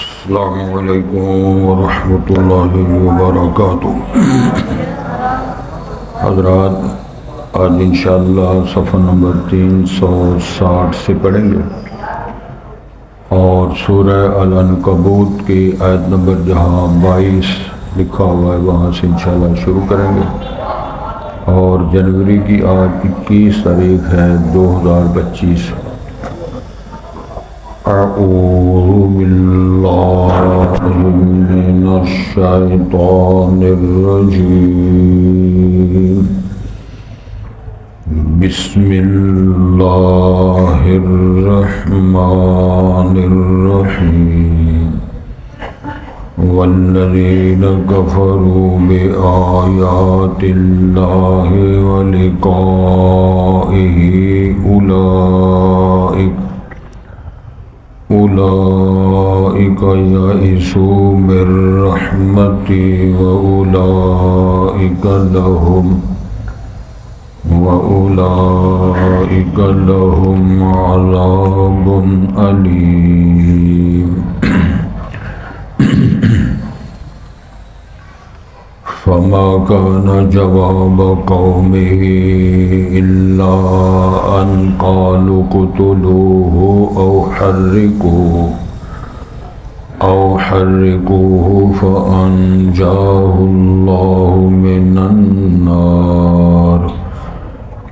السلام علیکم ورحمۃ اللہ وبرکاتہ۔ حضرات، آج انشاءاللہ صفحہ نمبر 360 سے پڑھیں گے اور سورہ العنکبوت کی آیت نمبر جہاں 22 لکھا ہوا ہے وہاں سے انشاءاللہ شروع کریں گے، اور جنوری کی آج 21 تاریخ ہے 2025۔ اعوذ باللہ من الشیطان الرجیم، بسم اللہ الرحمن الرحیم۔ والذین کفروا بآیات اللہ ولقائہ اولئک یئسوا من رحمتی واولئک لهم عذاب علیم۔ فما كان جواب قومه إلا أن قالوا اقتلوه أو حرقوه فأنجاه الله من النار،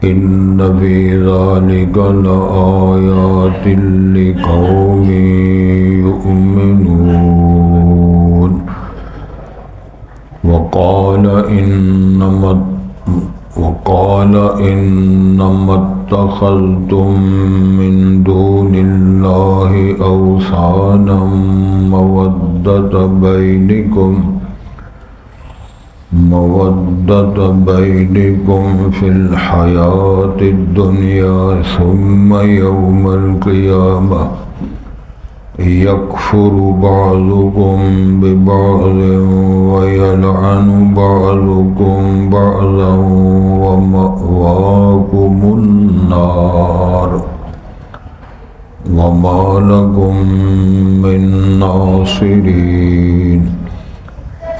إن في ذلك لآيات لقوم يؤمنون۔ وقال إنما اتخذتم من دون الله أوثانا مودة بينكم في الحياة الدنيا، ثم يوم القيامة يكفر بعضكم ببعض ويلعن بعضكم بعضا ومأواكم النار، وما لكم من ناصرين۔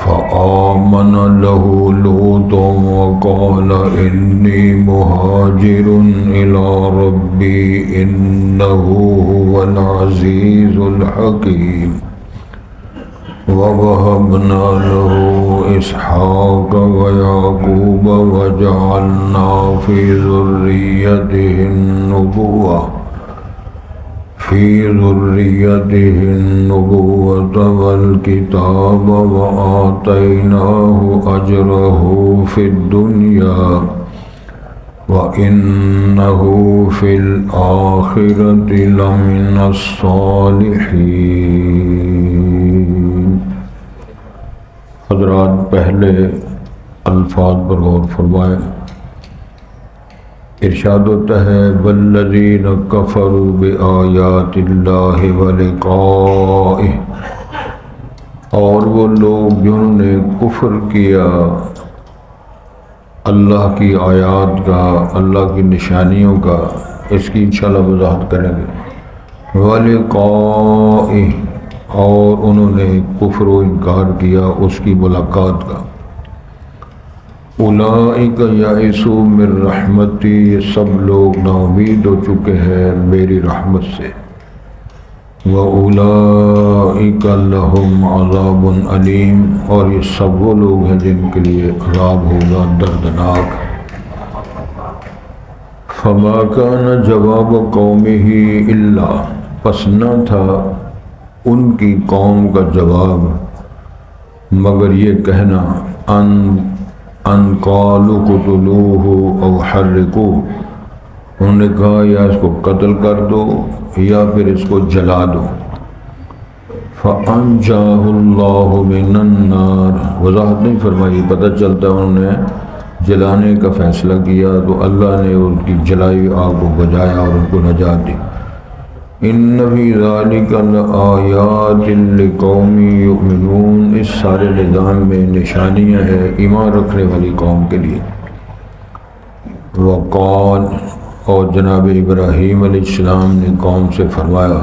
فآمن له لوط وقال إني مهاجر إلى ربي إنه هو العزيز الحكيم۔ ووهبنا له إسحاق ويعقوب وجعلنا في ذريته النبوة والكتاب وآتيناه أجره في الدنيا وإنه في الآخرة لمن الصالحين۔ حضرات، پہلے الفاظ پر غور فرمائیں۔ ارشاد ہوتا ہے والذین کفروا بآیات اللہ ولقائہ، اور وہ لوگ جنہوں نے کفر کیا اللہ کی آیات کا، اللہ کی نشانیوں کا، اس کی انشاءاللہ وضاحت کریں گے۔ ولقائہ، اور انہوں نے کفر و انکار کیا اس کی ملاقات کا۔ اولئک یئسوا من رحمتی، یہ سب لوگ نا امید ہو چکے ہیں میری رحمت سے۔ وَأُولَئِكَ لَهُمْ عَذَابٌ عَلِيمٌ، اور یہ سب وہ لوگ ہیں جن کے لیے عذاب ہوگا دردناک۔ فَمَا كَانَ جَوَابَ قَوْمِهِ إِلَّا، پس نہ تھا ان کی قوم کا جواب مگر یہ کہنا ان قالوا قتلوه او حرقوه، انہوں نے کہا یا اس کو قتل کر دو یا پھر اس کو جلا دو۔ فَأَنْجَاهُ اللَّهُ مِنَ النَّارِ، وضاحت نہیں فرمائی، پتہ چلتا ہے انہوں نے جلانے کا فیصلہ کیا تو اللہ نے ان کی جلائی آگ کو بجایا اور ان کو نجات دی۔ ان فی ذالک لآیات لقوم یؤمنون، اس سارے نظام میں نشانیاں ہیں ایمان رکھنے والی قوم کے لیے۔ وقال، اور جناب ابراہیم علیہ السلام نے قوم سے فرمایا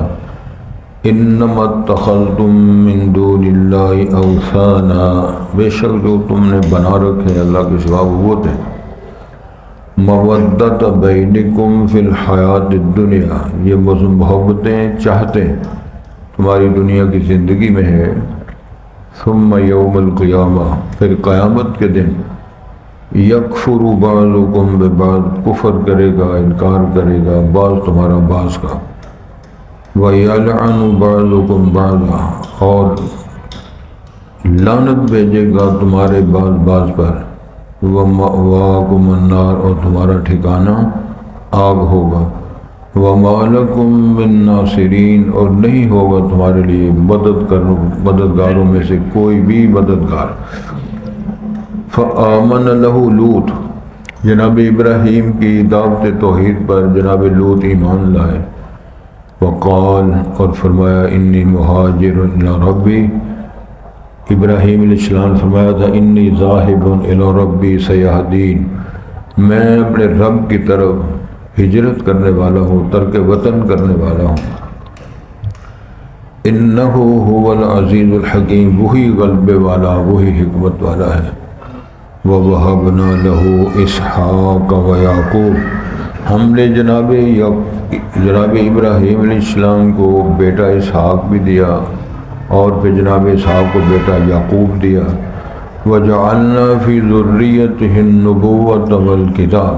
انما اتخذتم من دون اللہ اوثانا، بے شک جو تم نے بنا رکھے اللہ کے سوا وہ تھے، مودت بینکم فی الحیات الدنیا، یہ محبتیں چاہتے تمہاری دنیا کی زندگی میں ہے، ثم یوم القیامہ، پھر قیامت کے دن یکفر بعضکم ببعض، کفر کرے گا انکار کرے گا بعض تمہارا بعض کا، وَيَلْعَنُ بَعْضُكُمْ بَعْضًا، اور لعنت بھیجے گا تمہارے بعض پر، وَمَأْوَاكُمُ النَّارُ، اور تمہارا ٹھکانہ آگ ہوگا، وَمَا لَكُم مِّن نَّاصِرِينَ، اور نہیں ہوگا تمہارے لیے مددگاروں میں سے کوئی بھی مددگار۔ فآمن لہ لوط، جناب ابراہیم کی دعوت توحید پر جناب لوط ایمان لائے، وقال، اور فرمایا انی مہاجر الی ربی، ابراہیم علیہ السلام فرمایا تھا انی ذاہب الی ربی سیہدین، میں اپنے رب کی طرف ہجرت کرنے والا ہوں، ترک وطن کرنے والا ہوں، انہ هو العزیز الحکیم، وہی غلبے والا وہی حکمت والا ہے، وَوَهَبْنَا لَهُ إِسْحَاقَ وَيَعْقُوبَ، ہم نے جناب ابراہیم علیہ السلام کو بیٹا اسحاق بھی دیا اور پھر جناب اسحاق کو بیٹا یعقوب دیا، وَجَعَلْنَا فِي ذُرِّيَّتِهِ النُّبُوَّةَ وَالْكِتَابَ،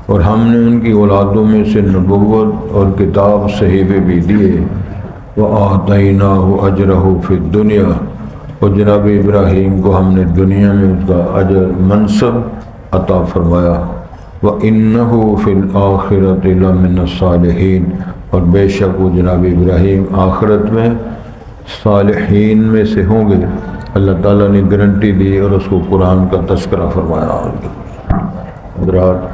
اور ہم نے ان کی اولادوں میں سے نبوت اور کتاب صحیفے بھی دیے، وَآتَيْنَاهُ أَجْرَهُ فِي الدُّنْيَا، اور جناب ابراہیم کو ہم نے دنیا میں اس کا اجر منصب عطا فرمایا، وَإِنَّهُ فِي الْآخِرَةِ لَمِنَ الصَّالِحِينَ، اور بے شک وہ جناب ابراہیم آخرت میں صالحین میں سے ہوں گے، اللہ تعالیٰ نے گارنٹی دی اور اس کو قرآن کا تذکرہ فرمایا۔ حضرات،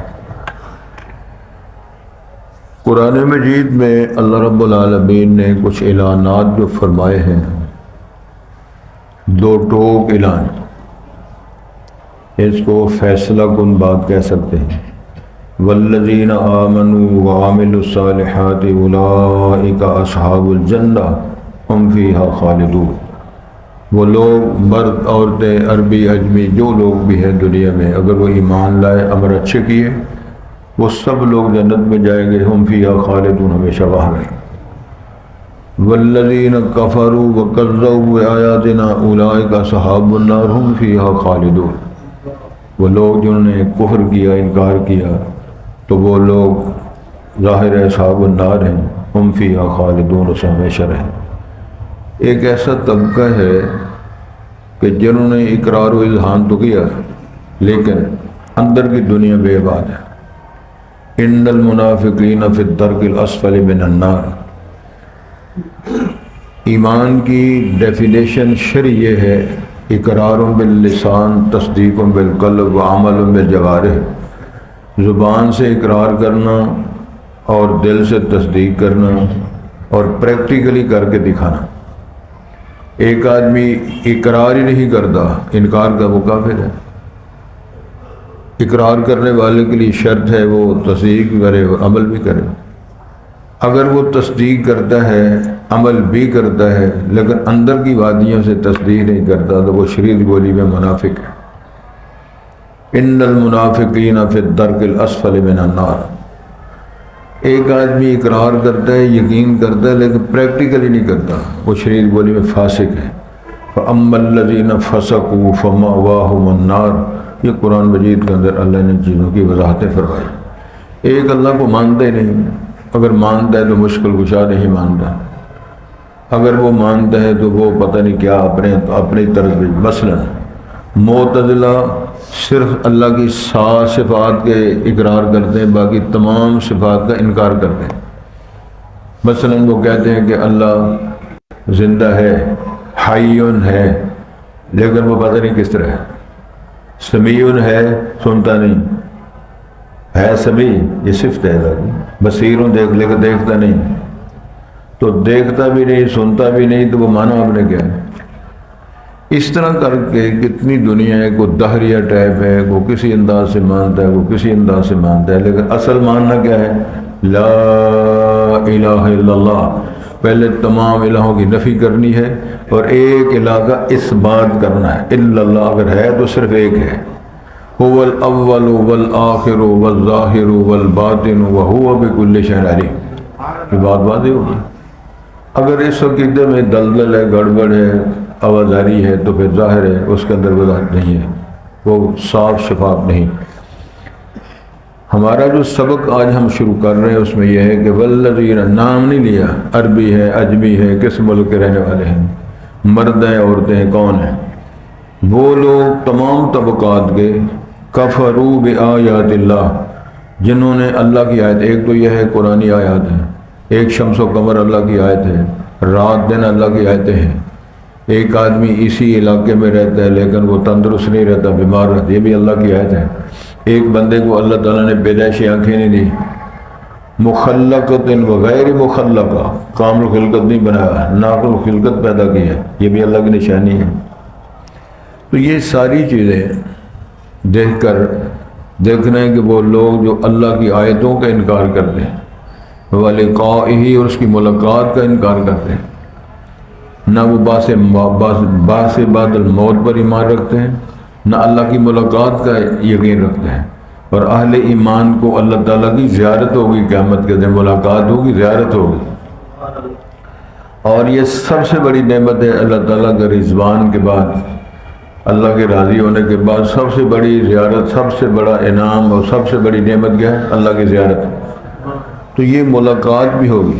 قرآن مجید میں اللہ رب العالمین نے کچھ اعلانات جو فرمائے ہیں، دو ٹوک اعلان، اس کو فیصلہ کن بات کہہ سکتے ہیں، والذین آمنوا وعملوا الصالحات اولئک اصحاب الجنہ ہم فیہا خالدون، وہ لوگ مرد عورتیں عربی عجمی جو لوگ بھی ہیں دنیا میں، اگر وہ ایمان لائے عمل اچھے کیے، وہ سب لوگ جنت میں جائیں گے، ہم فیہا خالدون، ہمیشہ وہاں رہیں۔ والذین کفروا وکذبوا بآیاتنا اولئک اصحاب النار ہم فیہا خالدون، وہ لوگ جنہوں نے کفر کیا انکار کیا تو وہ لوگ ظاہر اصحاب النار ہیں، ہم فیہا خالدون، اس ہمیشہ رہیں۔ ایک ایسا طبقہ ہے کہ جنہوں نے اقرار و اذعان تو کیا لیکن اندر کی دنیا بے بات ہے، ان المنافقین فی الدرک الاسفل من النار، ایمان کی ڈیفینیشن شرعی یہ ہے، اقرار باللسان، تصدیق بالقلب، وعمل بالجوارح، زبان سے اقرار کرنا اور دل سے تصدیق کرنا اور پریکٹیکلی کر کے دکھانا۔ ایک آدمی اقرار ہی نہیں کرتا، انکار کا وہ کافر ہے۔ اقرار کرنے والے کے لیے شرط ہے وہ تصدیق کرے اور عمل بھی کرے، اگر وہ تصدیق کرتا ہے عمل بھی کرتا ہے لیکن اندر کی وادیوں سے تصدیق نہیں کرتا تو وہ شریعت بولی میں منافق ہے۔ ان المنافقین فی الدرک الاسفل من النار، ایک آدمی اقرار کرتا ہے یقین کرتا ہے لیکن پریکٹیکلی نہیں کرتا، وہ شریعت بولی میں فاسق ہے۔ فَأَمَّا الَّذِينَ فَسَقُوا فَمَأْوَاهُمُ النَّارُ، یہ قرآن مجید کے اندر اللہ نے چیزوں کی وضاحتیں فرمائی۔ ایک اللہ کو مانتا ہی نہیں، اگر مانتا ہے تو مشکل کشا نہیں مانتا، اگر وہ مانتا ہے تو وہ پتہ نہیں کیا اپنی طرف بھی۔ مثلا معتزلہ صرف اللہ کی 7 صفات کے اقرار کرتے ہیں، باقی تمام صفات کا انکار کرتے ہیں۔ مثلا وہ کہتے ہیں کہ اللہ زندہ ہے، حیٌ ہے، لیکن وہ پتہ نہیں کس طرح ہے، سمیع ہے، سنتا نہیں ہے، سمیع یہ صفت ہے اللہ کی، بصیر دیکھ لے کر دیکھتا نہیں، تو دیکھتا بھی نہیں سنتا بھی نہیں تو وہ معنی آپ نے کیا ہے؟ اس طرح کر کے کتنی دنیا ہے، کوئی دہریہ ٹائپ ہے، وہ کسی انداز سے مانتا ہے، وہ کسی انداز سے مانتا ہے، لیکن اصل ماننا کیا ہے؟ لا الہ الا اللہ. پہلے تمام الہوں کی نفی کرنی ہے اور ایک الہ کا اس بات کرنا ہے. الا اللہ اگر ہے تو صرف ایک ہے. هو الاول والآخر والظاہر والباطن وهو بكل شيء علیم. یہ بات واضح ہوگی. اگر اس عقیدے میں دلدل ہے، گڑبڑ ہے، آوازاری ہے، تو پھر ظاہر ہے اس کے اندر وضاحت نہیں ہے، وہ صاف شفاف نہیں. ہمارا جو سبق آج ہم شروع کر رہے ہیں اس میں یہ ہے کہ والذین، نام نہیں لیا، عربی ہے، عجمی ہے، کس ملک کے رہنے والے ہیں، مرد ہیں، عورتیں ہیں، کون ہیں؟ وہ لوگ تمام طبقات کے کفروا بآیات اللہ، جنہوں نے اللہ کی آیت، ایک تو یہ ہے قرآنی آیات ہیں، ایک شمس و قمر اللہ کی آیت ہے، رات دن اللہ کی آیتیں ہیں. ایک آدمی اسی علاقے میں رہتا ہے لیکن وہ تندرست نہیں رہتا، بیمار رہتا، یہ بھی اللہ کی آیت ہے. ایک بندے کو اللہ تعالیٰ نے پیدائشی آنکھیں نہیں دی، مخلقۃ وغیر مخلقہ، کامل خلقت نہیں بنایا، ناقل خلقت پیدا کی ہے، یہ بھی اللہ کی نشانی ہے. تو یہ ساری چیزیں دیکھ کر دیکھنا ہے کہ وہ لوگ جو اللہ کی آیتوں کا انکار کرتے ہیں، ولقائہ، اور اس کی ملاقات کا انکار کرتے ہیں، نہ وہ باس بعد الموت پر ایمان رکھتے ہیں، نہ اللہ کی ملاقات کا یقین رکھتے ہیں. اور اہل ایمان کو اللہ تعالیٰ کی زیارت ہوگی، قیامت کے دن ملاقات ہوگی، زیارت ہوگی. اور یہ سب سے بڑی نعمت ہے اللہ تعالیٰ کا رضوان کے بعد، اللہ کے راضی ہونے کے بعد سب سے بڑی زیارت، سب سے بڑا انعام اور سب سے بڑی نعمت کیا ہے؟ اللہ کی زیارت. تو یہ ملاقات بھی ہوگی.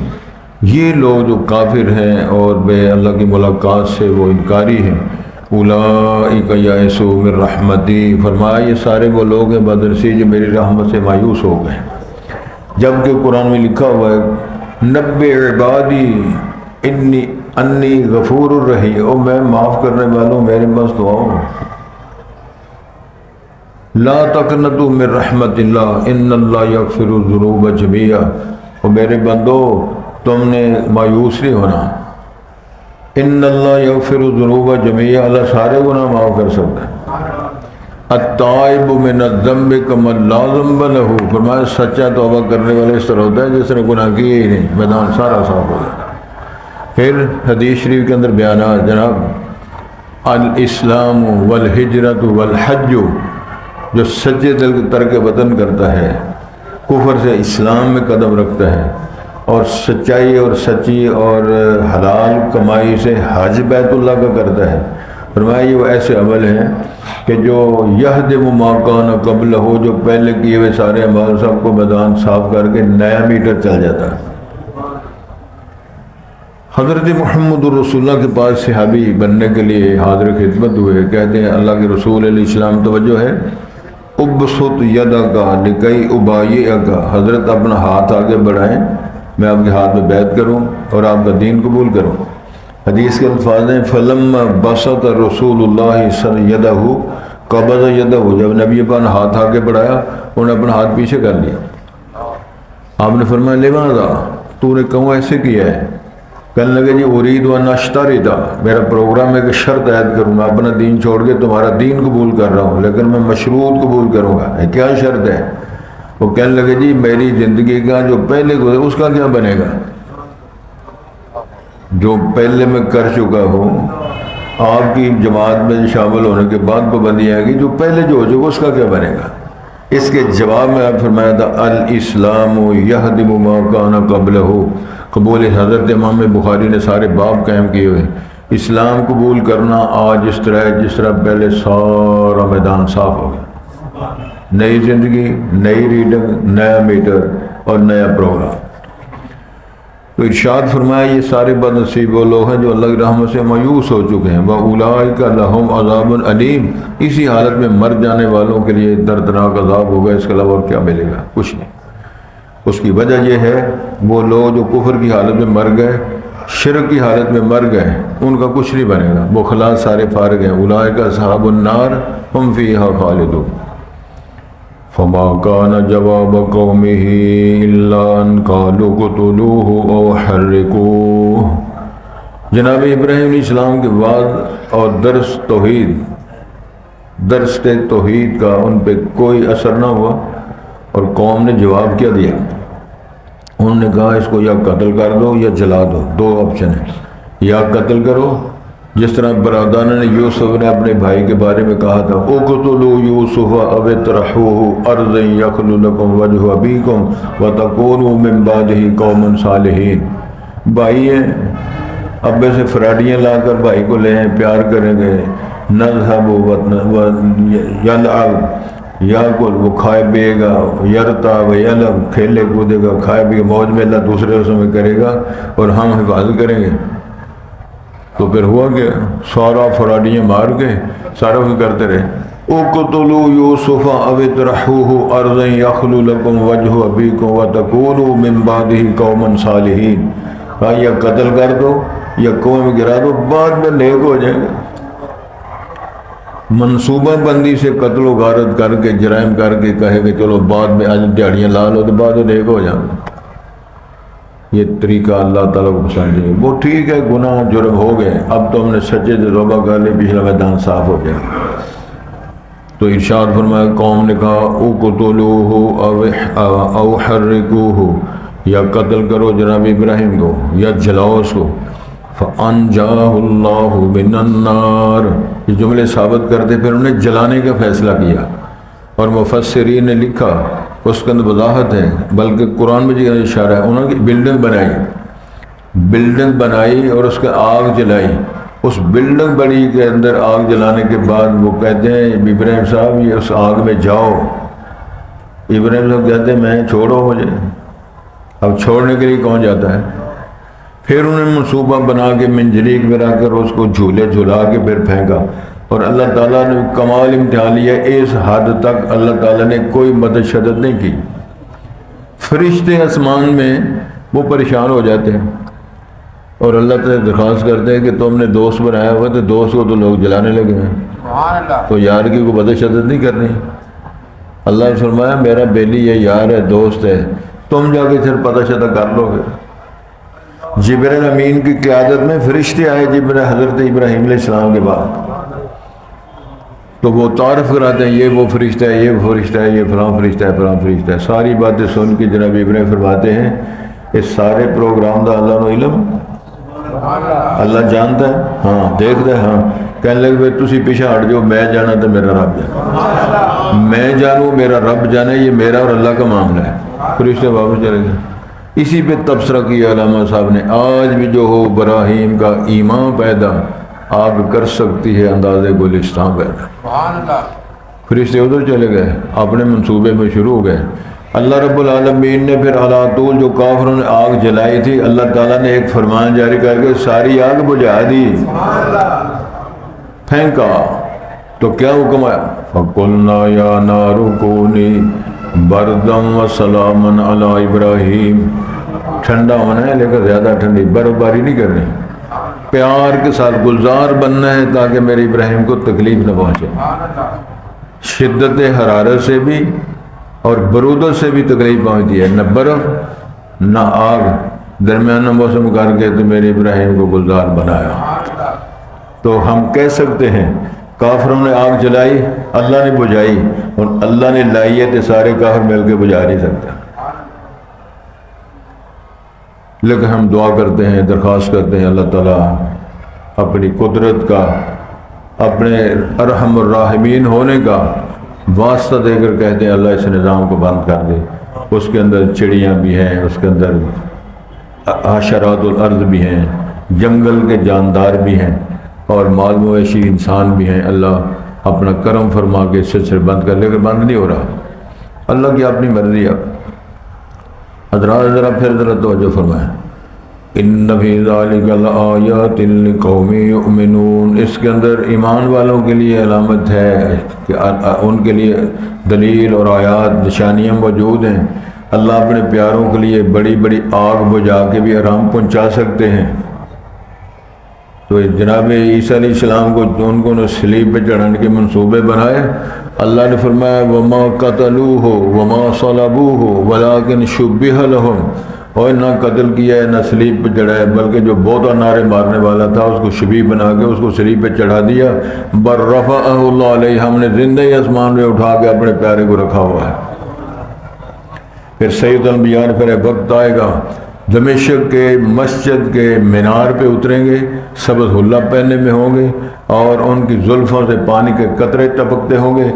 یہ لوگ جو کافر ہیں اور بے اللہ کی ملاقات سے وہ انکاری ہیں، اولئک یئسوا من رحمتی، فرمایا یہ سارے وہ لوگ ہیں بدنصیب جو میری رحمت سے مایوس ہو گئے. جبکہ قرآن میں لکھا ہوا ہے نبئ عبادی انی غفور الرحیم، او میں معاف کرنے والوں، میرے پاس تو آؤ. لا تقنطوا من رحمت اللہ ان اللہ یغفر الذنوب جميعا، اور میرے بندو تم نے مایوس نہیں ہونا، ان اللہ یغفر الذنوب جميعا، اللہ سارے گناہ معاف کر سکتا ہے. التائب من الذنب کمن لا ذنب له، فرمایا سچا توبہ کرنے والے اس طرح ہوتا ہے جس نے گناہ کیے ہی نہیں، میدان سارا صاف ہو جاتا ہے. پھر حدیث شریف کے اندر بیانات، جناب الاسلام والہجرت والحج، جو سچے دل کے ترک وطن کرتا ہے، کفر سے اسلام میں قدم رکھتا ہے، اور سچائی اور سچی اور حلال کمائی سے حج بیت اللہ کا کرتا ہے، فرمایا یہ وہ ایسے عمل ہیں کہ جو یہدم ما کان قبلہ، جو پہلے کیے ہوئے سارے عمل سب کو میدان صاف کر کے نیا میٹر چل جاتا ہے. حضرت محمد رسول اللہ کے پاس صحابی بننے کے لیے حاضر خدمت ہوئے، کہتے ہیں اللہ کے رسول علیہ السلام توجہ ہے، ابسط یدک لکی ابایعک، حضرت اپنا ہاتھ آگے بڑھائیں، میں آپ کے ہاتھ میں بیعت کروں اور آپ کا دین قبول کروں. حدیث کے الفاظ ہیں فلما بسط رسول اللہ صلی اللہ علیہ وسلم یدہ قبض یدہ، جب نبی اپنا ہاتھ آگے بڑھایا انہوں نے اپنا ہاتھ پیچھے کر لیا. آپ نے فرمایا لماذا، تو نے کیوں ایسے کیا ہے؟ کہنے لگے جی ارید و نشترطا، میرا پروگرام ہے کہ شرط عائد کروں گا، اپنا دین چھوڑ کے تمہارا دین قبول کر رہا ہوں، لیکن میں مشروط قبول کروں گا. کیا شرط ہے؟ وہ کہنے لگے جی میری زندگی کا جو پہلے گزرا اس کا کیا بنے گا؟ جو پہلے میں کر چکا ہوں، آپ کی جماعت میں شامل ہونے کے بعد پابندی آئے گی، جو پہلے جو ہو چکا اس کا کیا بنے گا؟ اس کے جواب میں آپ فرمایا تھا الاسلام یہدم ما کان قبلہ. قبول حضرت امام بخاری نے سارے باب قائم کیے ہوئے، اسلام قبول کرنا آج اس طرح ہے جس طرح پہلے سارا میدان صاف ہو گیا، نئی زندگی، نئی ریڈنگ، نیا میٹر اور نیا پروگرام. تو ارشاد فرمایا یہ سارے بد نصیب وہ لوگ ہیں جو اللہ کی رحمت سے مایوس ہو چکے ہیں. وَأُولَٰئِكَ لَهُمْ عَذَابٌ عَلِيمٌ، اسی حالت میں مر جانے والوں کے لیے دردناک عذاب ہوگا، اس کے علاوہ اور کیا ملے گا؟ کچھ نہیں. اس کی وجہ یہ ہے وہ لوگ جو کفر کی حالت میں مر گئے، شرک کی حالت میں مر گئے، ان کا کچھ نہیں بنے گا، وہ خلاص سارے فارغ ہیں. اولئک اصحاب النار هم فیها خالدون. فما كان جواب قومه الا ان قالوا اقتلوه او حرقوه. جناب ابراہیم علیہ السلام کے بعد اور درس توحید کا ان پہ کوئی اثر نہ ہوا، اور قوم نے جواب کیا دیا؟ انہوں نے کہا اس کو یا قتل کر دو یا جلا دو، دو آپشن ہیں، یا قتل کرو جس طرح برادران نے یوسف نے اپنے بھائی کے بارے میں کہا تھا اقتلوا یوسف او اطرحوه ارضا یخل لکم وجہ ابیکم وتکونوا من بعدہ قوما صالحین۔ بھائی ہیں، ابے سے فراڈیاں لا کر بھائی کو لے ہیں، پیار کریں گے، نذهب یلعب، یا کو وہ کھائے پیے گا، یرتا و یلعب، کھیلے کودے گا، کھائے پیے موج میں اللہ دوسرے رسوں میں کرے گا اور ہم حفاظت کریں گے۔ تو پھر ہوا کہ سارا فراڈیاں مار کے سارا کچھ کرتے رہے۔ اقتلوا یوسف او اطرحوه ارضا یخل لکم وجہ ابیکم وتکونوا من بعدہ قوما صالحین۔ کہا یا قتل کر دو یا قوم میں گرا دو، بعد میں نیک ہو جائیں گے۔ منصوبہ بندی سے قتل و غارت کر کے جرائم کر کے کہے کہ چلو بعد میں آج دیہڑیاں لا لو تو بعد میں نیک ہو جائیں گے، یہ طریقہ اللہ تعالیٰ کو پسند نہیں۔ وہ ٹھیک ہے، گناہ جرم ہو گئے، اب تو ہم نے سچے سے توبہ کر لی، پچھلا میدان صاف ہو گیا۔ تو ارشاد فرمایا قوم نے کہا اقتلوہ او حرقوہ، یا قتل کرو جناب ابراہیم کو یا جلاؤ اس کو۔ فَأَنْجَاهُ اللَّهُ مِنَ النَّارِ، یہ جملے ثابت کرتے پھر انہیں جلانے کا فیصلہ کیا، اور مفسرین نے لکھا اس کے اندر وضاحت ہے، بلکہ قرآن میں جو اشارہ ہے، انہوں نے بلڈنگ بنائی اور اس کے آگ جلائی۔ اس بلڈنگ بڑی کے اندر آگ جلانے کے بعد وہ کہتے ہیں ابراہیم صاحب یہ اس آگ میں جاؤ۔ ابراہیم صاحب کہتے ہیں میں چھوڑو مجھے، اب چھوڑنے کے لیے کون جاتا ہے؟ پھر انہوں نے منصوبہ بنا کے منجلیک میں رکھ کر اس کو جھولے جھلا کے پھر پھینکا، اور اللہ تعالیٰ نے کمال امتحان لیا، اس حد تک اللہ تعالیٰ نے کوئی مدد شدت نہیں کی۔ فرشتے آسمان میں وہ پریشان ہو جاتے ہیں اور اللہ تعالیٰ درخواست کرتے ہیں کہ تم نے دوست بنایا ہوا تو دوست کو تو لوگ جلانے لگے ہیں، تو یار کی کوئی مدد شدت نہیں کرنی۔ اللہ نے فرمایا میرا بیلی یہ یار ہے، دوست ہے، تم جا کے پھر پتہ شدہ کر لو گے۔ جبرائیل امین کی قیادت میں فرشتے آئے حضرت ابراہیم علیہ السلام کے بعد، تو وہ تعارف کراتے ہیں یہ وہ فرشتہ ہے، یہ وہ فرشتہ ہے، یہ فلاں فرشتہ ہے، فلاں فرشتہ ہے۔ ساری باتیں سن کے جناب ابراہیم فرماتے ہیں اس سارے پروگرام دا اللہ کو علم، اللہ جانتا ہے، ہاں دیکھتا ہے، ہاں کہنے لگے بھائی تسی پیچھے ہٹ جاؤ، میں جانا تو میرا رب جانا، میں جانوں میرا رب جانے، یہ میرا اور اللہ کا معاملہ ہے۔ فرشتے واپس چلے گئے۔ اسی پہ تبصرہ کیا علامہ صاحب نے، آج بھی جو ہو براہیم کا ایمان پیدا آپ کر سکتی ہے اندازے گلستان پیدا۔ فرشتے ادھر چلے گئے، اپنے منصوبے میں شروع ہو گئے۔ اللہ رب العالمین نے پھر علا طول جو کافروں نے آگ جلائی تھی، اللہ تعالیٰ نے ایک فرمان جاری کر کے ساری آگ بجھا دی، پھینکا۔ تو کیا حکم آیا؟ فَقُلْنَا يَا نَارُ كُونِي بَرْدًا وَسَلَامًا عَلَىٰ إِبْرَاهِيمَ، ٹھنڈا ہونا ہے لیکن زیادہ ٹھنڈی برف باری نہیں کرنی، پیار کے ساتھ گلزار بننا ہے تاکہ میرے ابراہیم کو تکلیف نہ پہنچے۔ شدت حرارت سے بھی اور برودت سے بھی تکلیف پہنچتی ہے، نہ برف نہ آگ، درمیانہ موسم کر کے تو میرے ابراہیم کو گلزار بنایا۔ تو ہم کہہ سکتے ہیں کافروں نے آگ جلائی، اللہ نے بجھائی، اور اللہ نے لائی ہے تو سارے کافر مل کے بجھا نہیں سکتا۔ لیکن ہم دعا کرتے ہیں، درخواست کرتے ہیں اللہ تعالیٰ اپنی قدرت کا، اپنے ارحم الراحمین ہونے کا واسطہ دے کر کہتے ہیں اللہ اس نظام کو بند کر دے۔ اس کے اندر چڑیاں بھی ہیں، اس کے اندر حشرات الارض بھی ہیں، جنگل کے جاندار بھی ہیں، اور مال مویشی انسان بھی ہیں۔ اللہ اپنا کرم فرما کے اس سلسلے بند کر لے، بند نہیں ہو رہا، اللہ کی اپنی مرضی ہے۔ حضرات ذرا پھر ذرا توجہ فرمائیں، ان فی ذلک لآیات لقوم یؤمنون، اس کے اندر ایمان والوں کے لیے علامت ہے کہ ان کے لیے دلیل اور آیات نشانیاں موجود ہیں۔ اللہ اپنے پیاروں کے لیے بڑی بڑی آگ بجھا کے بھی آرام پہنچا سکتے ہیں۔ تو جناب عیسیٰ علیہ السلام کو ان کو صلیب پہ چڑھانے کے منصوبے بنائے، اللہ نے فرمایا وما قتلوہ وما صلبوہ ولکن شبہ لہم، اور نہ قتل کیا ہے نہ سلیب پہ چڑھایا، بلکہ جو بہت نعرے مارنے والا تھا اس کو شبیب بنا کے اس کو سلیب پہ چڑھا دیا۔ بر رفعہ اللہ علیہ، ہم نے زندہ ہی آسمان میں اٹھا کے اپنے پیارے کو رکھا ہوا ہے۔ پھر سید الانبیاء نے پھر وقت آئے گا، دمشق کے مسجد کے مینار پہ اتریں گے، سبز حلہ پہنے میں ہوں گے اور ان کی زلفوں سے پانی کے قطرے ٹپکتے ہوں گے،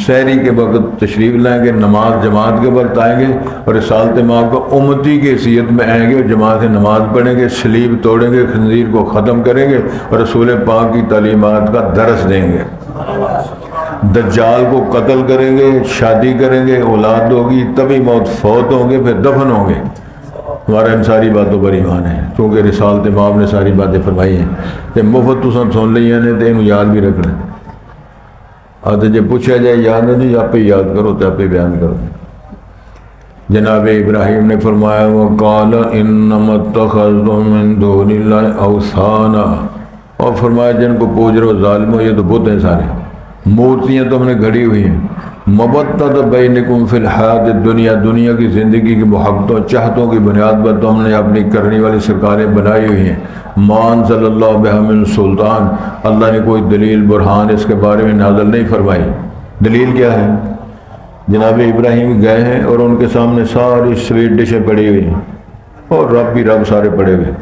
سحری کے وقت تشریف لائیں گے، نماز جماعت کے وقت آئیں گے اور رسالت مآب کو امتی کی حیثیت میں آئیں گے اور جماعت سے نماز پڑھیں گے، سلیب توڑیں گے، خنزیر کو ختم کریں گے اور رسول پاک کی تعلیمات کا درس دیں گے۔ دجال کو قتل کریں گے، شادی کریں گے، اولاد ہوگی، تبھی موت فوت ہوں گے، پھر دفن ہوں گے۔ ہمارا ان ساری باتوں پر ایمان ہے، کیونکہ رسالت مآب نے ساری باتیں فرمائی ہیں کہ مفت تو سن لیا نے تو انہوں یاد بھی رکھنا۔ آتے جب پوچھا جائے یاد نہیں، آپ پہ یاد کرو تو آپ پہ بیان کرو۔ جناب ابراہیم نے فرمایا وَقَالَ إِنَّمَا اتَّخَذْتُم مِّن دُونِ اللَّهِ أَوْثَانًا، اور فرمایا جن کو پوج رہے ہو ظالمو، یہ تو بت ہیں سارے، مورتیاں تو ہم نے گھڑی ہوئی ہیں۔ مَوَدَّةَ بَيْنِكُمْ فِي الْحَيَاةِ الدُّنْيَا، دنیا کی زندگی کی محبتوں چاہتوں کی بنیاد پر تو ہم نے اپنی کرنے والی سرکاریں بنائی ہوئی ہیں۔ مَا أَنزَلَ اللَّهُ بِهَا مِن سُلطان، اللہ نے کوئی دلیل برہان اس کے بارے میں نازل نہیں فرمائی۔ دلیل کیا ہے؟ جناب ابراہیم گئے ہیں اور ان کے سامنے ساری سویٹ ڈشیں پڑی ہوئی ہیں اور رب بھی رب سارے پڑے ہوئے،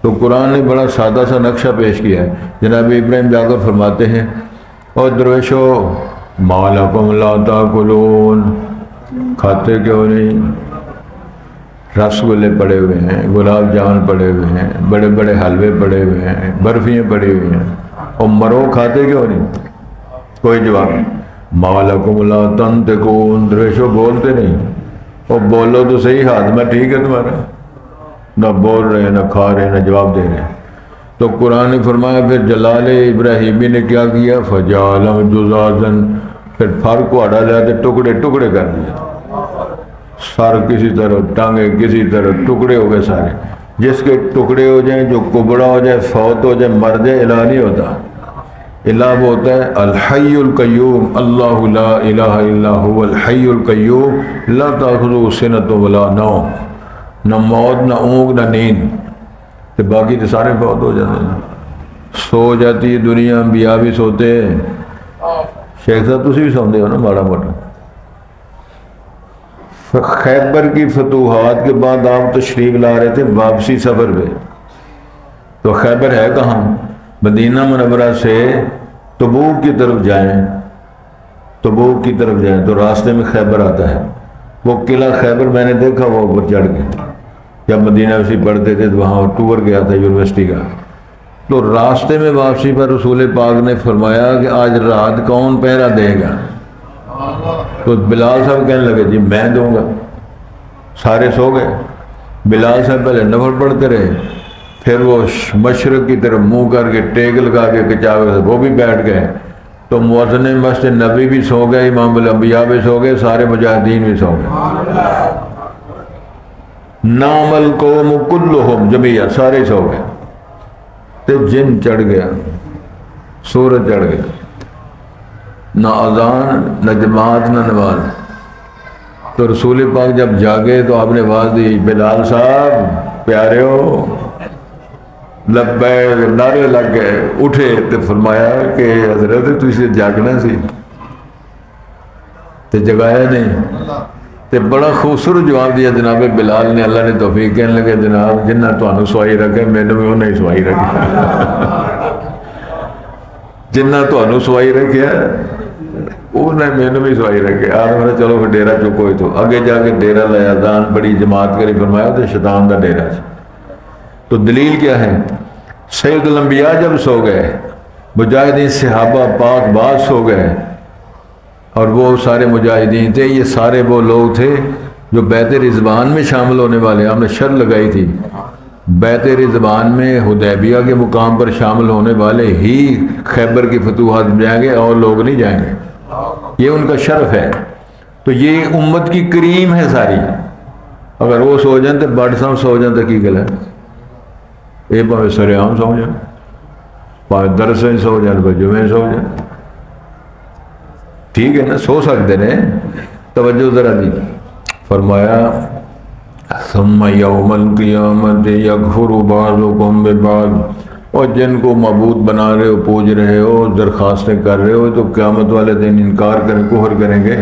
تو قرآن نے بڑا سادہ سا نقشہ پیش کیا ہے۔ جناب ابراہیم جا کر فرماتے ہیں اور درویشو ما لکم لا تاکلون، کھاتے کیوں نہیں؟ رس گلے پڑے ہوئے ہیں، گلاب جامن پڑے ہوئے ہیں، بڑے بڑے حلوے پڑے ہوئے ہیں، برفیاں پڑی ہوئی ہیں، اور مرو کھاتے کیوں نہیں؟ کوئی جواب نہیں۔ ما لکم لا تنطقون، درویشو بولتے نہیں، اور بولو تو صحیح، ہاتھ میں ٹھیک ہے تمہارا، نہ بول رہے نہ کھا رہے نہ جواب دے رہے۔ تو قرآن نے فرمایا پھر جلال ابراہیمی نے کیا کیا؟ فجعلهم جذاذا، پھر پھر کو ہٹا جاتے ٹکڑے ٹکڑے کر دیا، سر کسی طرح، ٹانگیں کسی طرح، ٹکڑے ہو گئے سارے۔ جس کے ٹکڑے ہو جائیں، جو کبڑا ہو جائے، فوت ہو جائے، مر جائے، الہ نہیں ہوتا۔ الہ وہ ہوتا ہے الحی القیوم، اللہ لا الہ الا هو الحی القیوم لا تاخذہ سنۃ ولا نوم، نہ موت نہ اونگ نہ نیند، تو باقی تو سارے فوت ہو جاتے ہیں۔ سو جاتی ہے دنیا، انبیاء بھی سوتے ہیں۔ شیخ صاحب تسی بھی سوندے ہو نا ماڑا موٹا۔ خیبر کی فتوحات کے بعد آپ تشریف لا رہے تھے واپسی سفر پہ، تو خیبر ہے کہاں؟ مدینہ منورہ سے تبوک کی طرف جائیں، تبوک کی طرف جائیں تو راستے میں خیبر آتا ہے۔ وہ قلعہ خیبر میں نے دیکھا، وہ اوپر چڑھ کے جب مدینہ وسیع پڑھتے تھے تو وہاں ٹور گیا تھا یونیورسٹی کا، تو راستے میں واپسی پر رسول پاک نے فرمایا کہ آج رات کون پہرا دے گا؟ تو بلال صاحب کہنے لگے جی میں دوں گا۔ سارے سو گئے، بلال صاحب پہلے نفل پڑھتے رہے، پھر وہ مشرق کی طرف منہ کر کے ٹیک لگا کے کچاوے سے وہ بھی بیٹھ گئے، تو مؤذن مسجد نبی بھی سو گئے، امام الانبیاء بھی سو گئے، سارے مجاہدین بھی سو گئے۔ نام القوم کلہم جمیعا، سارے سو گئے، تو جن چڑھ گیا، سورج چڑھ گیا، نہ اذان نہ جماعت نہ نماز۔ تو رسول پاک جب جاگے تو آپ نے آواز دی بلال صاحب پیارے ہو، لبیک، نعرے لگ گئے، اٹھے تو فرمایا کہ حضرت تو اسے جاگنا سی تو جگایا نہیں۔ تو بڑا خوبصورت جواب دیا جناب بلال نے، اللہ نے توفیق کہنے لگے جناب جنہ تانوں سوائی رکھے میں نے بھی انہیں سوائی رکھی، جنہ تانوں سوائی رکھے انہیں میں نے بھی سوائی رکھے۔ آج میرا چلو پھر ڈیرا چکو ہی، تو آگے جا کے ڈیرا لایا، دان بڑی جماعت کری، فرمایا تو شیطان کا ڈیرا سے۔ تو دلیل کیا ہے؟ سید الانبیاء جب سو گئے، مجاہدین صحابہ پاک بعد سو گئے، اور وہ سارے مجاہدین تھے، یہ سارے وہ لوگ تھے جو بیعت رضوان میں شامل ہونے والے۔ ہم نے شرط لگائی تھی بیعت رضوان میں حدیبیہ کے مقام پر شامل ہونے والے ہی خیبر کی فتوحات میں جائیں گے، اور لوگ نہیں جائیں گے، یہ ان کا شرف ہے۔ تو یہ امت کی کریم ہے ساری، اگر وہ سو جائیں تو بڑھ صاحب سو جائیں تو کی گل ہے؟ یہ پاوے سر عام سو جائیں، پاوے درس میں سو جائیں، پاوے جمعے سو جائیں، ٹھیک ہے نا، سو سکتے ہیں۔ توجہ ذرا دی، فرمایا ثم یوم القیامت یکفر بعضکم ببعض، اور جن کو معبود بنا رہے ہو، پوج رہے ہو، درخواستیں کر رہے ہو، تو قیامت والے دن انکار کریں، کفر کریں گے،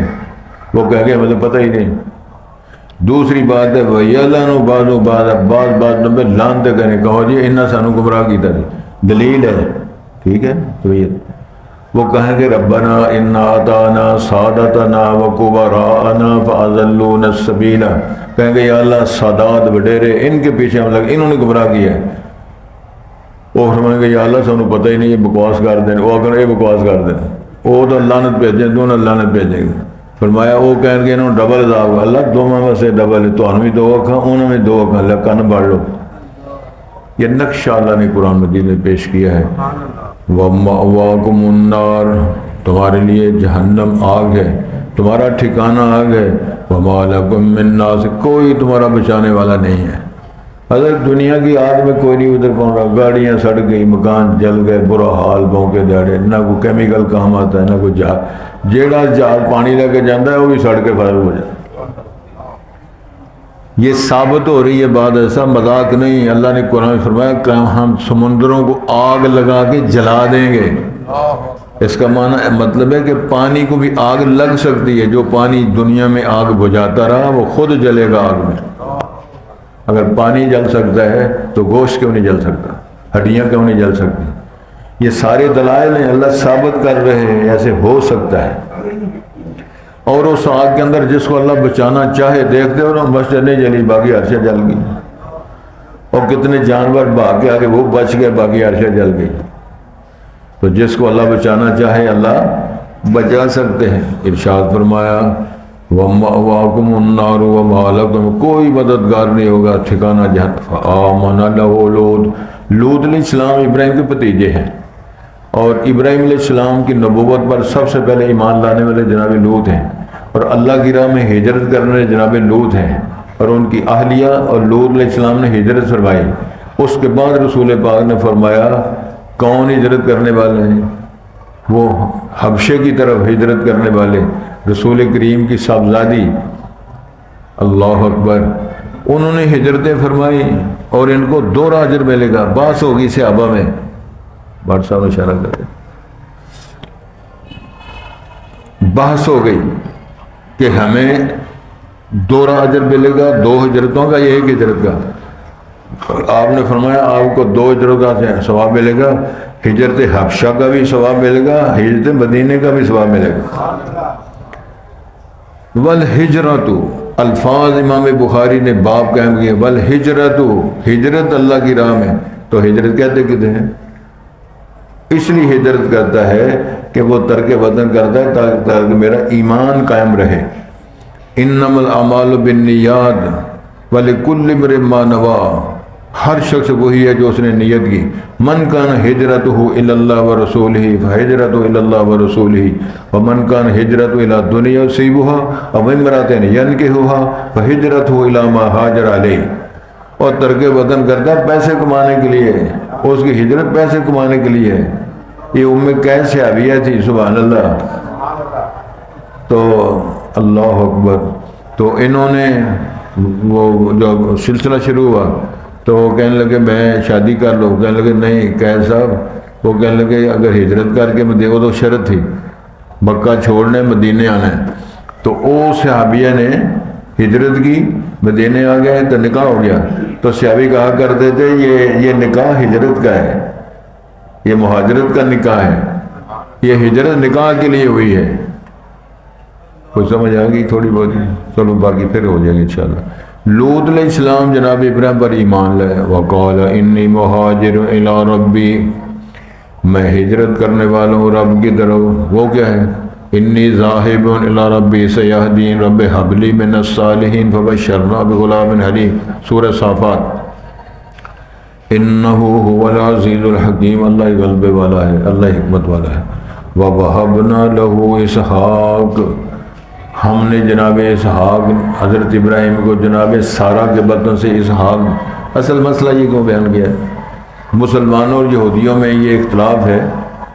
وہ کہیں گے مجھے پتہ ہی نہیں۔ دوسری بات ہے وَيَلَنُ بَعْضُ بَعْضًا، بعض نمبر لانتے کریں، کہو جی انہاں سانو گمراہ کیتا جی، دلیل ہے، ٹھیک ہے۔ تو یہ وہ کہیں گے ربنا انا اطعنا سادتنا وکبراءنا فاضلونا السبیل، کہیں گے یا اللہ سادات وڈیرے ان کے پیچھے ہم لگ، انہوں نے گمراہ کیا ہے۔ وہ فرمائیں گے یا اللہ سانو پتہ ہی نہیں، یہ بکواس کر دیں، وہ اگر یہ بکواس کر دیں، وہ تو لعنت بھیجیں، دونوں لعنت بھیجیں گے۔ فرمایا وہ کہیں گے انہوں نے ڈبل عذاب، اللہ دونوں میں سے ڈبل ہے، تو ہم بھی دو اکھاں انہوں میں دو اکھاں، اللہ کن بڑھ لو۔ یہ نقشہ اللہ نے قرآن مجید میں پیش کیا ہے۔ وَمَأْوَاكُمُ النَّارُ، تمہارے لیے جہنم آگ ہے، تمہارا ٹھکانہ آگ ہے۔ وَمَا لَكُم مِّن نَّاصِرٍ، کوئی تمہارا بچانے والا نہیں ہے۔ اگر دنیا کی آگ میں کوئی نہیں ادھر پہنچ رہا، گاڑیاں سڑ گئی، مکان جل گئے، برا حال، بونکے دہڑے، نہ کوئی کیمیکل کام آتا ہے، نہ کوئی جیڑا جہاز پانی لے کے جاتا ہے وہ بھی سڑ کے فارغ ہو جاتا ہے۔ یہ ثابت ہو رہی ہے بات، ایسا مذاق نہیں۔ اللہ نے قرآن میں فرمایا کہ ہم سمندروں کو آگ لگا کے جلا دیں گے۔ اس کا مطلب ہے کہ پانی کو بھی آگ لگ سکتی ہے، جو پانی دنیا میں آگ بجھاتا رہا وہ خود جلے گا آگ میں۔ اگر پانی جل سکتا ہے تو گوشت کیوں نہیں جل سکتا، ہڈیاں کیوں نہیں جل سکتی؟ یہ سارے دلائل ہیں، اللہ ثابت کر رہے ہیں ایسے ہو سکتا ہے۔ اور اس آگ کے اندر جس کو اللہ بچانا چاہے، دیکھتے ہو نا مسجد نہیں جلی، باقی عرشیں جل گئی، اور کتنے جانور بھاگ کے آگے وہ بچ گئے، باقی عرشیں جل گئی۔ تو جس کو اللہ بچانا چاہے اللہ بچا سکتے ہیں۔ ارشاد فرمایا وَمَأْوَاكُمُ النَّارُ وَمَا لَكُم، کوئی مددگار نہیں ہوگا، ٹھکانہ جہنم۔ فَآمَنَ لَهُ لوط، لوط علیہ السلام ابراہیم کے بھتیجے ہیں، اور ابراہیم علیہ السلام کی نبوت پر سب سے پہلے ایمان لانے والے جناب لوط ہیں، اور اللہ کی راہ میں ہجرت کرنے والے جناب لوط ہیں، اور ان کی اہلیہ اور لوط علیہ السلام نے ہجرت فرمائی۔ اس کے بعد رسول پاک نے فرمایا کون ہجرت کرنے والے ہیں؟ وہ حبشے کی طرف ہجرت کرنے والے رسول کریم کی صاحبزادی، اللہ اکبر، انہوں نے ہجرتیں فرمائی، اور ان کو 2 اجر ملے گا۔ بحث ہوگی صحابہ میں، بھٹ صاحب اشارہ کرتے، بحث ہو گئی کہ ہمیں 2 اجر ملے گا، 2 ہجرتوں کا یا 1 ہجرت کا؟ آپ نے فرمایا آپ کو 2 ہجرتوں کا ثواب ملے گا، ہجرت حبشہ کا بھی ثواب ملے گا، ہجرت مدینے کا بھی ثواب ملے گا۔ والہجرت، الفاظ امام بخاری نے باب قائم کیے، والہجرت، ہجرت اللہ کی راہ میں۔ تو ہجرت کہتے کہتے ہیں، اس لیے ہجرت کرتا ہے کہ وہ ترک وطن کرتا ہے تاکہ میرا ایمان قائم رہے۔ انما الاعمال بالنیات ولکل امرئ ما نوی، ہر شخص وہی ہے جو اس نے نیت کی۔ من کان ہجرتہ الی اللہ ورسولہ فہجرتہ الی اللہ ورسولہ، ومن کان ہجرتہ الی دنیا یصیبها او امرأۃ ینکحها فہجرتہ الی ما ہاجر علیہ۔ اور ترک وطن کرتا ہے پیسے کمانے کے لیے، اس کی ہجرت پیسے کمانے کے لیے ہے۔ یہ ام قیس صحابیہ تھی، سبحان اللہ۔ تو اللہ اکبر، تو انہوں نے وہ جو سلسلہ شروع ہوا تو وہ کہنے لگے میں شادی کر لوں، کہنے لگے نہیں قیس صاحب، وہ کہنے لگے اگر ہجرت کر کے مدینے، وہ تو شرط تھی مکہ چھوڑنے مدینے آنا ہے، تو وہ صحابیہ نے ہجرت کی، مدینے آ گئے تو نکاح ہو گیا۔ تو صحابی کہا کرتے تھے یہ نکاح ہجرت کا ہے، یہ مہاجرت کا نکاح ہے، یہ ہجرت نکاح کے لیے ہوئی ہے۔ کوئی سمجھ آ گئی تھوڑی بہت؟ چلو باقی پھر ہو جائے گی انشاءاللہ۔ لوط علیہ السلام جناب ابراہیم پر ایمان لائے، وقال انی مہاجر الی ربی، میں ہجرت کرنے والا ہوں رب کی طرف۔ وہ کیا ہے؟ انی ذاہب الی ربی سیہدین رب ھب لی من الصالحین فبشرناہ بغلام حلیم، سورہ صافات۔ انہ هو العزیز الحکیم، اللہ غلبے والا ہے، اللہ حکمت والا ہے۔ وَوَهَبْنَا لَهُ اسحاق، ہم نے جناب اسحاق حضرت ابراہیم کو جناب سارہ کے بطن سے اسحاق۔ اصل مسئلہ یہ کیوں بیان کیا ہے؟ مسلمانوں اور یہودیوں میں یہ اختلاف ہے،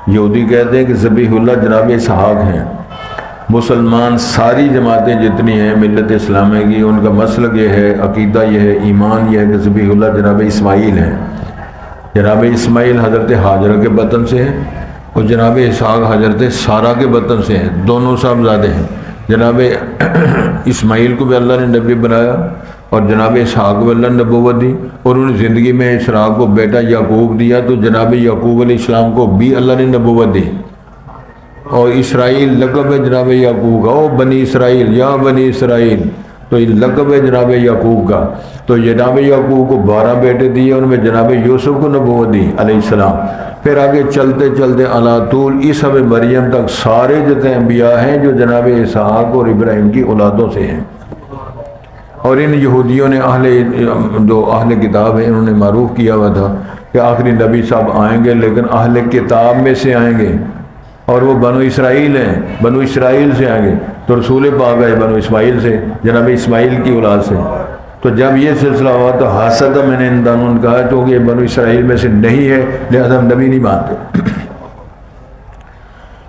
یہودی کہتے ہیں کہ ذبیح اللہ جناب اسحاق ہیں، مسلمان ساری جماعتیں جتنی ہیں ملت اسلامیہ کی، ان کا مسلک یہ ہے، عقیدہ یہ ہے، ایمان یہ ہے کہ ذبیح اللہ جناب اسماعیل ہیں۔ جناب اسماعیل حضرت ہاجرہ کے بطن سے ہیں، اور جناب اسحاق حضرت سارہ کے بطن سے ہیں، دونوں صاحبزادے ہیں۔ جناب اسماعیل کو بھی اللہ نے نبی بنایا، اور جناب اسحاق کو اللہ نے نبوت دی، اور انہوں نے زندگی میں اسحاق کو بیٹا یعقوب دیا، تو جناب یعقوب علیہ السلام کو بھی اللہ نے نبوت دی۔ اور اسرائیل لقب ہے جناب یعقوب کا، او بنی اسرائیل یا بنی اسرائیل، تو یہ لقب ہے جناب یعقوب کا۔ تو جناب یعقوب کو 12 بیٹے دیے، ان میں جناب یوسف کو نبوت دی علیہ السلام۔ پھر آگے چلتے چلتے علی طول عیسی ابن مریم تک سارے جتنے انبیاء ہیں جو جناب اسحاق اور ابراہیم کی اولادوں سے ہیں۔ اور ان یہودیوں نے جو اہل کتاب ہیں، انہوں نے معروف کیا ہوا تھا کہ آخری نبی صاحب آئیں گے، لیکن اہل کتاب میں سے آئیں گے، اور وہ بنو اسرائیل ہیں، بنو اسرائیل سے آئیں گے۔ تو رسول پاک آئے بنو اسماعیل سے، جناب اسماعیل کی اولاد سے۔ تو جب یہ سلسلہ ہوا تو حسد من عندنا نے کہا تو یہ بنو اسرائیل میں سے نہیں ہے، لہذا ہم نبی نہیں مانتے۔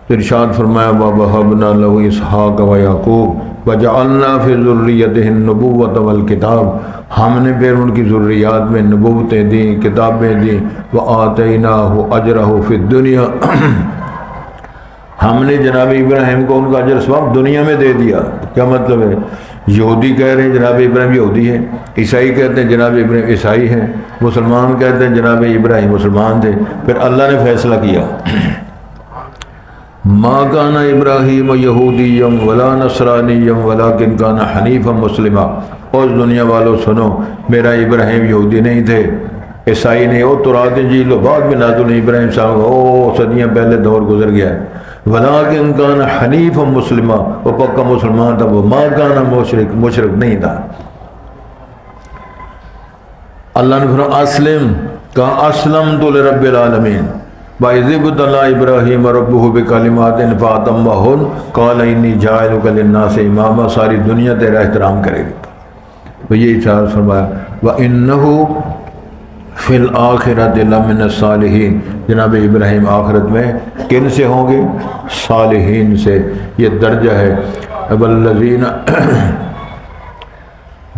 تو ارشاد فرمایا وَوَهَبْنَا لَهُ إِسْحَاقَ وَيَعْقُوبَ وَجَعَلْنَا فِي ذُرِّيَّتِهِ النُّبُوَّةَ وَالْكِتَابَ، ہم نے پھر ان کی ذریات میں نبوتیں دیں، کتابیں دیں۔ وَآتَيْنَاهُ أَجْرَهُ فِي الدُّنْيَا، ہم نے جناب ابراہیم کو ان کا اجر ثواب دنیا میں دے دیا۔ کیا مطلب ہے؟ یہودی کہہ رہے ہیں جناب ابراہیم یہودی ہے، عیسائی کہتے ہیں جناب ابراہیم عیسائی ہیں، مسلمان کہتے ہیں جناب ابراہیم مسلمان تھے۔ پھر اللہ نے فیصلہ کیا ما کان ابراہیم یہودیا ولا نصرانیا ولکن کان حنیفا مسلما۔ اور دنیا والوں سنو، میرا ابراہیم یہودی نہیں تھے، عیسائی نہیں، وہ تورات انجیل بعد میں نازل نہیں، ابراہیم صاحب او صدیاں پہلے دور گزر گیا ہے۔ ولیکن کان حنیفا مسلما، وہ پکا مسلمان تھا، وہ ما کان مشرک نہیں تھا۔ اللہ نے فرمایا اسلم، کہا اسلمت لرب العالمین۔ وَإِذِ ابْتَلَىٰ إِبْرَاهِيمَ رَبُّهُ بِكَلِمَاتٍ فَأَتَمَّهُنَّ قَالَ إِنِّي جَاعِلُكَ لِلنَّاسِ إِمَامًا، ساری دنیا تیرا احترام کرے گی۔ تو یہ اشارہ فرمایا وَإِنَّهُ فِي الْآخِرَةِ لَمِنَ الصَّالِحِينَ، جناب ابراہیم آخرت میں کن سے ہوں گے؟ صالحین سے۔ یہ درجہ ہے والذین،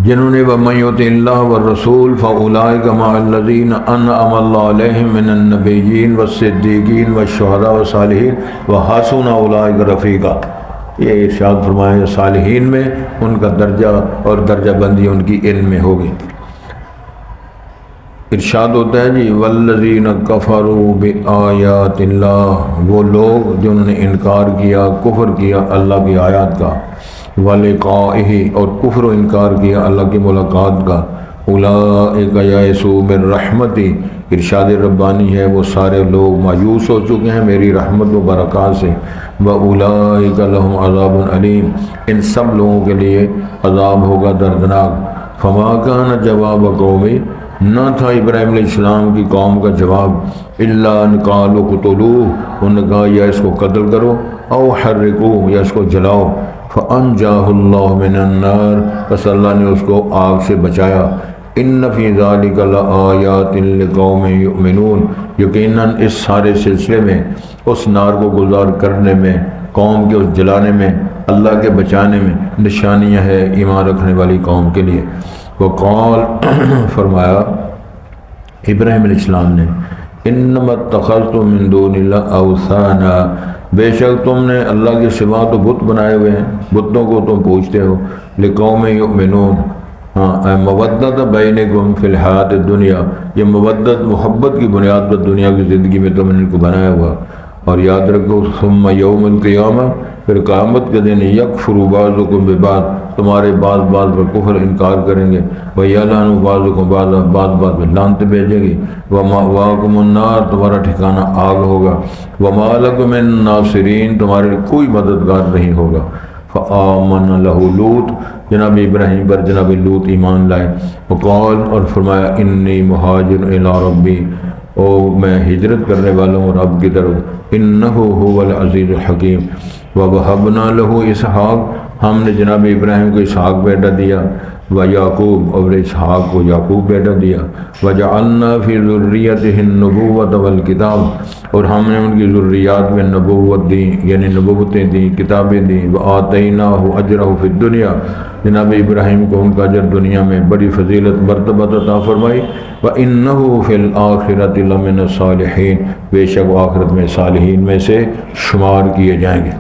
جنہوں نے وَمَن يُطِعِ اللَّهَ وَالرَّسُولَ فَأُولَٰئِكَ مَعَ الَّذِينَ أَنْعَمَ اللَّهُ عَلَيْهِم مِّنَ النَّبِيِّينَ وَالصِّدِّيقِينَ وَالشُّهَدَاءِ وَالصَّالِحِينَ وَحَسُنَ أُولَٰئِكَ رَفِيقًا۔ یہ ارشاد فرمایا صالحین میں ان کا درجہ اور درجہ بندی ان کی علم میں ہوگی۔ ارشاد ہوتا ہے جی وَالَّذِينَ كَفَرُوا بِآيَاتِ اللَّهِ، وہ لوگ جنہوں نے انکار کیا، کفر کیا اللہ کی آیات کا، وَلِقَائِهِ، اور کفر و انکار کیا اللہ کی ملاقات کا، اولئک یئسوا من رحمتی، ارشاد ربانی ہے وہ سارے لوگ مایوس ہو چکے ہیں میری رحمت و برکات سے، وَأُولَئِکَ لَهُمْ عَذَابٌ أَلِيمٌ، ان سب لوگوں کے لیے عذاب ہوگا دردناک۔ فما کان جواب قومی، نہ تھا ابراہیم علیہ السلام کی قوم کا جواب، الا ان قالوا اقتلوہ، انہوں نے کہا یا اس کو قتل کرو، او حرقوہ، یا اس کو جلاؤ، فانجاہ اللہ من النار، پس اللہ نے اس کو آگ سے بچایا۔ ان فی ذلک لآیات لقوم یؤمنون، یقیناً اس سارے سلسلے میں، اس نار کو گزار کرنے میں، قوم کے اس جلانے میں، اللہ کے بچانے میں نشانیاں ہے ایمان رکھنے والی قوم کے لیے۔ وقال، فرمایا ابراہیم علیہ السلام نے انما اتخذتم من دون اللہ اوثانا، بے شک تم نے اللہ کے سوا تو بت بنائے ہوئے ہیں، بتوں کو تم پوچھتے ہو، لقوم یؤمنون، ہاں مودت بینکم فی الحیات الدنیا، یہ مودت محبت کی بنیاد پر دنیا کی زندگی میں تم نے ان کو بنایا ہوا۔ اور یاد رکھو ثم یوم القیامہ، پھر قیامت کے دن یکفر بعضکم ببعض، تمہارے بعض پر کفر انکار کریں گے، وَیَلْعَنُ بَعْضُکُم بَعْضًا، بعض پہ لعنت بھیجیں گے، وَمَأْوَاکُمُ النَّارُ، تمہارا ٹھکانہ آگ ہوگا، وَمَا لَکُم مِّن نَّاصِرِينَ، تمہارے لیے کوئی مددگار نہیں ہوگا۔ فآمن لہ لوط، جناب ابراہیم پر جناب لوط ایمان لائے، وقال، اور فرمایا انی مہاجر الی ربی، او میں ہجرت کرنے والا ہوں رب کی طرف، انہ هو العزیز الحکیم۔ وَوَهَبْنَا لَهُ اسحاق، ہم نے جناب ابراہیم کو اسحاق بیٹا دیا، و یعقوب اور اسحاق کو یعقوب بیٹا دیا وجعلنا فی ذریتہ النبوۃ والکتاب اور ہم نے ان کی ذریات میں نبوت دی یعنی نبوتیں دیں کتابیں دیں وآتیناہ اجرہ فی الدنیا جناب ابراہیم کو ان کا اجر دنیا میں بڑی فضیلت مرتبت عطا فرمائی وَإِنَّهُ فِي الْآخِرَةِ لَمِنَ الصَّالِحِينَ بے شک وہ آخرت میں صالحین میں سے شمار کیے جائیں گے۔